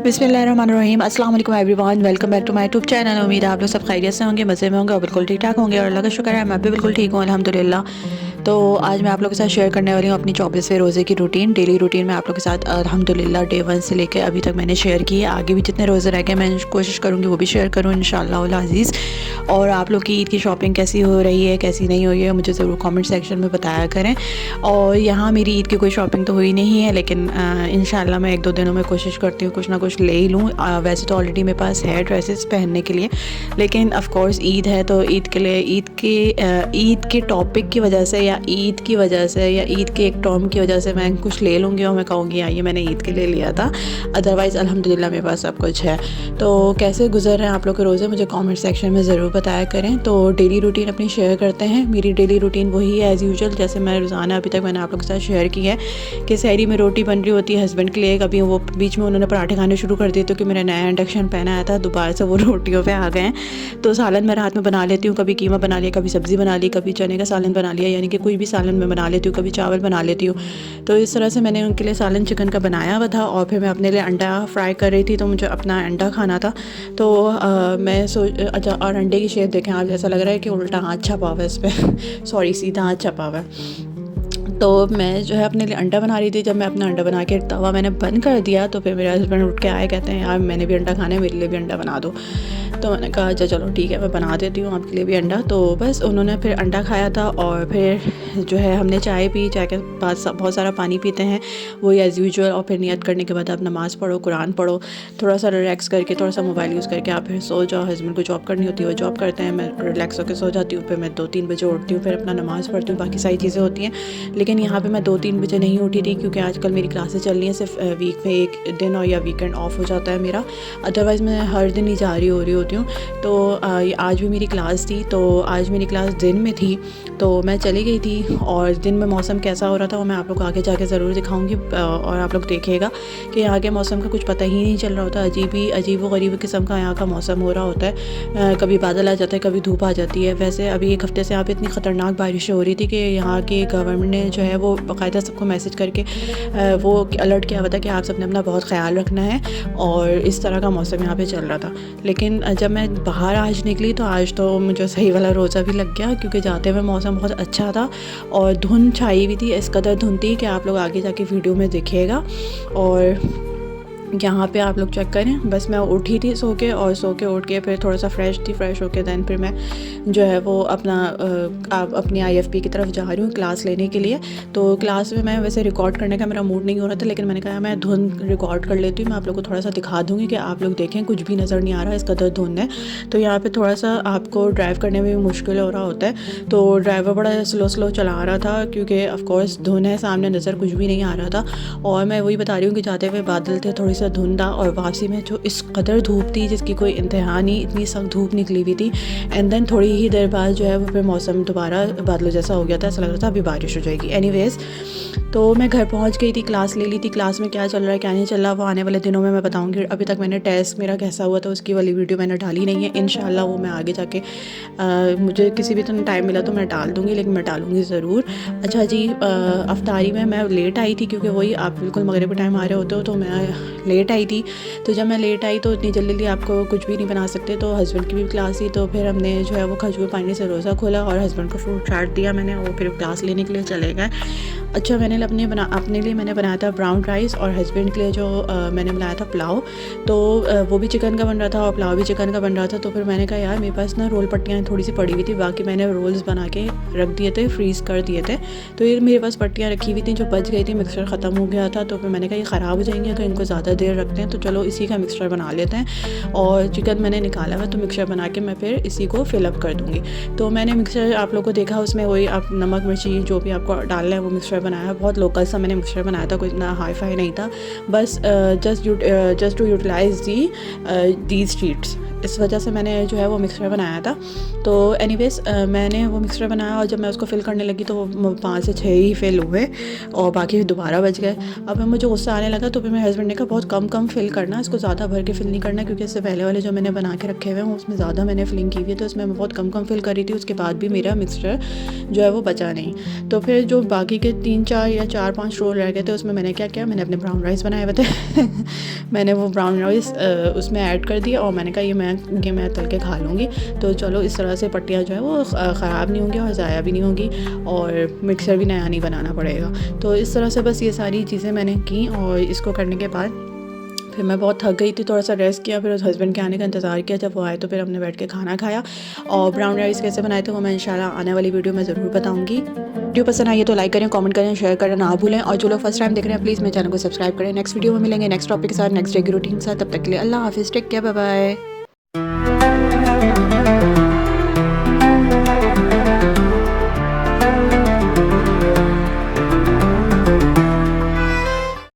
बिस्मिल्लाहिर्रहमानिर्रहीम अस्सलाम वालेकुम everyone, welcome back to my YouTube channel. उम्मीद है आप लोग सब खैरियत से होंगे, मज़े में होंगे और बिल्कुल ठीक ठाक होंगे और अल्लाह का शुक्र है मैं भी बिल्कुल ठीक हूँ अल्हम्दुलिल्लाह। तो आज मैं आप लोगों के साथ शेयर करने वाली हूँ अपनी 24वें रोज़े की रूटीन, डेली रूटीन में आप लोगों के साथ अल्हम्दुलिल्लाह डे 1 से लेकर अभी तक मैंने शेयर की है। आगे भी जितने रोज़े रह गए मैं कोशिश करूँगी वो भी शेयर करूँ इंशाअल्लाह अज़ीज़। और आप लोग की ईद की शॉपिंग कैसी हो रही है, कैसी नहीं हुई है, मुझे ज़रूर कमेंट सेक्शन में बताया करें। और यहाँ मेरी ईद की कोई शॉपिंग तो हुई नहीं है, लेकिन इंशाल्लाह मैं 1-2 दिनों में कोशिश करती हूँ कुछ ना कुछ ले ही लूँ। वैसे तो ऑलरेडी मेरे पास है ड्रेसेस पहनने के लिए, लेकिन ऑफ़ कोर्स ईद है तो ईद के लिए ईद के टॉपिक की वजह से या ईद की वजह से या ईद के एक टर्म की वजह से मैं कुछ ले लूँगी और मैं कहूँगी हाँ ये मैंने ईद के लिए लिया था। अदरवाइज़ अल्हम्दुलिल्लाह मेरे पास सब कुछ है। तो कैसे गुजर रहे हैं आप लोग के रोज़े, मुझे कमेंट सेक्शन में ज़रूर बताया करें। तो डेली रूटीन अपनी शेयर करते हैं। मेरी डेली रूटीन वही है एज़ यूजुअल, जैसे मैं रोज़ाना अभी तक मैंने आप लोगों के साथ शेयर की है कि सहरी में रोटी बन रही होती है हस्बैंड के लिए। कभी वो बीच में उन्होंने पराठे खाने शुरू कर दिए क्योंकि मेरा नया इंडक्शन पहना आया था, दोबारा से वो रोटियों पे आ गए हैं। तो सालन मैं रात में बना लेती हूँ, कभी कीमा बना लिया, कभी सब्ज़ी बना ली, कभी चने का सालन बना लिया, यानी कि कोई भी सालन मैं बना लेती हूँ, कभी चावल बना लेती हूँ। तो इस तरह से मैंने उनके लिए सालन चिकन का बनाया हुआ था और फिर मैं अपने लिए अंडा फ्राई कर रही थी, तो मुझे अपना अंडा खाना था। तो मैं अच्छा, और अंडे की शेप देखें आप, जैसा लग रहा है कि उल्टा हाथ छपा हुआ है इस पर सॉरी सीधा हाथ छपा हुआ है। तो मैं जो है अपने लिए अंडा बना रही थी। जब मैं अपना अंडा बना के तवा मैंने बंद कर दिया तो फिर मेरे हस्बैंड उठ के आए, कहते हैं यार मैंने भी अंडा खाना है, मेरे लिए भी अंडा बना दो। तो मैंने कहा अच्छा चलो ठीक है मैं बना देती हूँ आपके लिए भी अंडा। तो बस उन्होंने फिर अंडा खाया था और फिर जो है हमने चाय पी। चाय के बाद बहुत सारा पानी पीते हैं वही एज़ यूजुअल, और फिर नियत करने के बाद आप नमाज़ पढ़ो, कुरान पढ़ो, थोड़ा सा रिलैक्स करके थोड़ा सा मोबाइल यूज़ करके आप फिर सो जाओ। हस्बैंड को जॉब करनी होती है, वो जॉब करते हैं, मैं रिलैक्स होकर सो जाती हूँ। फिर मैं 2-3 बजे उठती हूँ, फिर अपना नमाज़ पढ़ती हूँ, बाकी सारी चीज़ें होती हैं। लेकिन यहाँ पर मैं 2-3 बजे नहीं उठी थी क्योंकि आजकल मेरी क्लासेस चल रही हैं, सिर्फ वीक में एक दिन और या वीकेंड ऑफ हो जाता है मेरा, अदरवाइज़ मैं हर दिन ही जारी हो रही होती हूँ। तो आज भी मेरी क्लास थी, तो आज मेरी क्लास दिन में थी तो मैं चली गई थी। और दिन में मौसम कैसा हो रहा था वो मैं आप लोग को आगे जाके ज़रूर दिखाऊंगी और आप लोग देखिएगा कि यहाँ के मौसम का कुछ पता ही नहीं चल रहा होता। अजीब व गरीब किस्म का यहाँ का मौसम हो रहा होता है। कभी बादल आ जाता है, कभी धूप आ जाती है। वैसे अभी एक हफ़्ते से यहाँ पे इतनी ख़तरनाक बारिशें हो रही थी कि यहाँ के गवर्नमेंट ने जो है वो बाकायदा सबको मैसेज करके वो अलर्ट किया हुआ था कि आप सबने अपना बहुत ख्याल रखना है। और इस तरह का मौसम यहाँ पे चल रहा था। लेकिन जब मैं बाहर आज निकली तो आज तो मुझे सही वाला रोज़ा भी लग गया क्योंकि जाते हुए मौसम बहुत अच्छा था और धुंध छाई हुई थी। इस कदर धुंध थी कि आप लोग आगे जाके वीडियो में देखिएगा। और यहाँ पे आप लोग चेक करें, बस मैं उठी थी सो के उठ के फिर थोड़ा सा फ्रेश होके दैन फिर मैं जो है वो अपनी IFP की तरफ जा रही हूँ क्लास लेने के लिए। तो क्लास में मैं वैसे रिकॉर्ड करने का मेरा मूड नहीं हो रहा था, लेकिन मैंने कहा मैं धुंध रिकॉर्ड कर लेती हूँ, मैं आप लोग को थोड़ा सा दिखा दूँगी कि आप लोग देखें कुछ भी नज़र नहीं आ रहा, इस कदर धुंध है। तो यहाँ पर थोड़ा सा आपको ड्राइव करने में भी मुश्किल हो रहा होता है। तो ड्राइवर बड़ा स्लो चला रहा था क्योंकि ऑफकोर्स धुंध है, सामने नज़र कुछ भी नहीं आ रहा था। और मैं वही बता रही हूँ कि जाते हुए बादल थे, थोड़ी सा धुंधा, और वापसी में जो इस कदर धूप थी जिसकी कोई इंतहा नहीं, इतनी सख्त धूप निकली हुई थी। एंड देन थोड़ी ही देर बाद जो है वो फिर मौसम दोबारा बादलों जैसा हो गया था, ऐसा लग रहा था अभी बारिश हो जाएगी। एनीवेज़ तो मैं घर पहुंच गई थी, क्लास ले ली थी। क्लास में क्या चल रहा है क्या नहीं चल रहा वो आने वाले दिनों में मैं बताऊंगी। अभी तक मैंने टेस्ट मेरा कैसा हुआ था उसकी वाली वीडियो मैंने डाली नहीं है। इंशाल्लाह वो मैं आगे जाके मुझे किसी भी तरह टाइम मिला तो मैं डाल दूँगी, लेकिन मैं डालूँगी ज़रूर। अच्छा जी, अफ्तारी में मैं लेट आई थी क्योंकि वही आप बिल्कुल मगरिब के टाइम आ रहे होते हो, तो मैं लेट आई थी। तो जब मैं लेट आई तो इतनी जल्दी आपको कुछ भी नहीं बना सकते, तो हस्बैंड की भी क्लास थी। तो फिर हमने जो है वो खजूर पानी से रोज़ा खोला और हस्बैंड को फ्रूट चाट दिया मैंने, वो फिर क्लास लेने के लिए चले गए। अच्छा, मैंने अपने लिए मैंने बनाया था ब्राउन राइस और हस्बैंड के लिए जो मैंने बनाया था पुलाव। तो वो भी चिकन का बन रहा था और पुलाव भी चिकन का बन रहा था। तो फिर मैंने कहा यार मेरे पास ना रोल पट्टियाँ थोड़ी सी पड़ी हुई थी, बाकी मैंने रोल्स बना के रख दिए थे, फ्रीज़ कर दिए थे। तो ये मेरे पास पट्टियाँ रखी हुई थी जो बच गई थी, मिक्सचर ख़त्म हो गया था। तो फिर मैंने कहा ये ख़राब हो जाएंगे अगर इनको ज़्यादा देर रखते हैं, तो चलो इसी का मिक्सचर बना लेते हैं। और चिकन मैंने निकाला हुआ तो मिक्सचर बना के मैं फिर इसी को फिलअप कर दूँगी। तो मैंने मिक्सचर आप लोग को देखा, उसमें वही आप नमक मिर्ची जो भी आपको डालना है वो मिक्सचर बनाया। बहुत बहुत लोकल सा मैंने मिक्सचर बनाया था, कोई इतना हाई फाई नहीं था, बस just to utilize these sheets, इस वजह से मैंने जो है वो मिक्सचर बनाया था। तो एनीवेज़ मैंने वो मिक्सचर बनाया और जब मैं उसको फिल करने लगी तो वो 5 से 6 ही फिल हुए और बाकी दोबारा बच गए। अब मुझे गुस्सा आने लगा तो फिर मेरे हस्बैंड ने कहा बहुत कम कम फिल करना, इसको ज़्यादा भर के फिल नहीं करना, क्योंकि इससे पहले वाले जो मैंने बना के रखे हुए हैं उसमें ज़्यादा मैंने फिलिंग की हुई है, तो इसमें मैं बहुत कम कम फिल कर रही थी। उसके बाद भी मेरा मिक्सचर जो है वो बचा नहीं। तो फिर जो बाकी के 3-4 या 4-5 रोल रह गए थे उसमें मैंने क्या किया, मैंने अपने ब्राउन राइस बनाए हुए थे मैंने वो ब्राउन राइस उसमें ऐड कर दिया और मैंने कहा ये मैं तल के खा लूँगी। तो चलो इस तरह से पट्टियाँ जो है वो ख़राब नहीं होंगी और ज़ाया भी नहीं होगी और मिक्सर भी नया नहीं बनाना पड़ेगा। तो इस तरह से बस ये सारी चीज़ें मैंने की और इसको करने के बाद फिर मैं बहुत थक गई थी, थोड़ा सा रेस्ट किया, फिर उस हस्बैंड के आने का इंतज़ार किया। जब वो आए तो फिर हमने बैठ के खाना खाया और ब्राउन राइस कैसे बनाए थे वो मैं इंशाल्लाह आने वाली वीडियो में ज़रूर बताऊँगी। वीडियो पसंद आई है तो लाइक करें, कमेंट करें, शेयर करना ना भूलें और जो लोग फर्स्ट टाइम देख रहे हैं प्लीज़ मेरे चैनल को सब्सक्राइब करें। नेक्स्ट वीडियो में मिलेंगे नेक्स्ट टॉपिक के साथ, नेक्स्ट डे की रूटीन के साथ। तब तक के लिए अल्लाह हाफिज़, टेक केयर, बाय बाय।